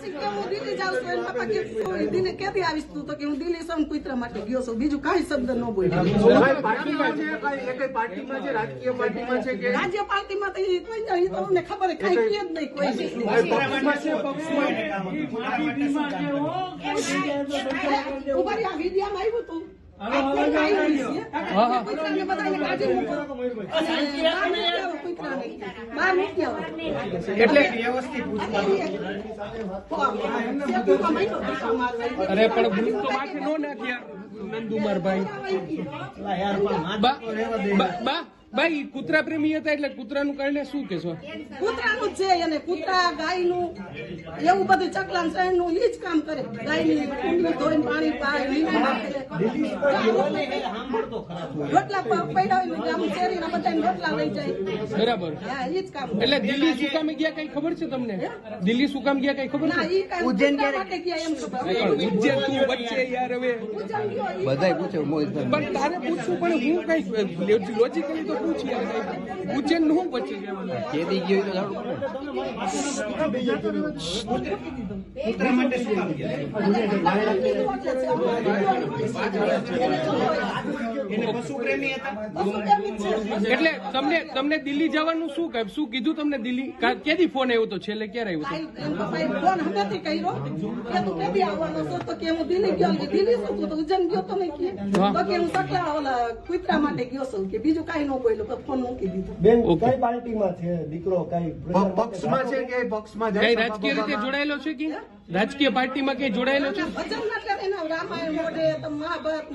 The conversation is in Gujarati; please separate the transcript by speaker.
Speaker 1: પછી કે હું દિલ્હી જાઉં છું એના પપ્પા કે દિલ્હી ક્યાંથી આવીશ તું તો કે હું દિલ્હી સૌ કુતરા માટે ગયો છું બીજું કાંઈ શબ્દ ન બોલ્યો રાજકીય પાર્ટીમાં તો એ તો અમને ખબર કઈ કે જ નહીં કોઈ ઉભારી આ વિડીયામાં આવ્યું હતું
Speaker 2: અરે પણ ભૂલ તો માથે નો નાખ્યા નંદુમારભાઈ ભાઈ કૂતરા પ્રેમી હતા એટલે કૂતરાનું કારણે શું કેશો?
Speaker 1: કૂતરાનું જ છે અને કૂતરા ગાયનું એવું બધું ચકલા શહેરનું એ જ કામ કરે. ગાયની કુંડી ધોઈને પાણી પાય રોટલા પડ્યા હોય આમ શેરીના બધા રોટલા લઈ જાય.
Speaker 2: બરાબર.
Speaker 1: હા એ જ કામ.
Speaker 2: એટલે દિલ્હી શું કામ ગયા કઈ ખબર છે તમને? દિલ્હી શું કામ ગયા કઈ ખબર છે?
Speaker 1: ઉજ્જૈન માટે ગયા એમ ખબર.
Speaker 2: ઉજ્જૈન તું વચ્ચે યાર હવે
Speaker 3: બધાય પૂછે
Speaker 2: પણ તારે પૂછવું પણ હું કઈ લોજિકલી તો પૂછી ઉજ્જૈન નું વચ્ચે જવાનું
Speaker 3: કેદી ગયો તો
Speaker 2: એટલે તમને દિલ્હી જવાનું શું કીધું તમને? દિલ્હી ક્યાંથી ફોન આવ્યો તો? છેલ્લે ક્યારે આવ્યો હતો?
Speaker 1: ફોન હમેથી કર્યો કે તું ક્યાંથી આવવાનો છો તો કે હું દિલ્હી ગયો. દિલ્હી શું તું તો ઉજ્જૈન ગયો તો નહીં તો કે હું સકલા ઓલા કુતરા માટે ગયો છું કે બીજું કઈ ન બોલ્યો તો ફોન મૂકી દીધો.
Speaker 4: બેન કઈ પાર્ટીમાં છે દીકરો? કઈ
Speaker 5: પક્ષમાં છે કે પક્ષમાં
Speaker 2: કઈ રાજકીય રીતે જોડાયેલો છે કે રાજકીય પાર્ટીમાં કઈ જોડાયેલો છે?
Speaker 1: ભજન ના કરે ને રામાયણ મોઢે તો મહાભારત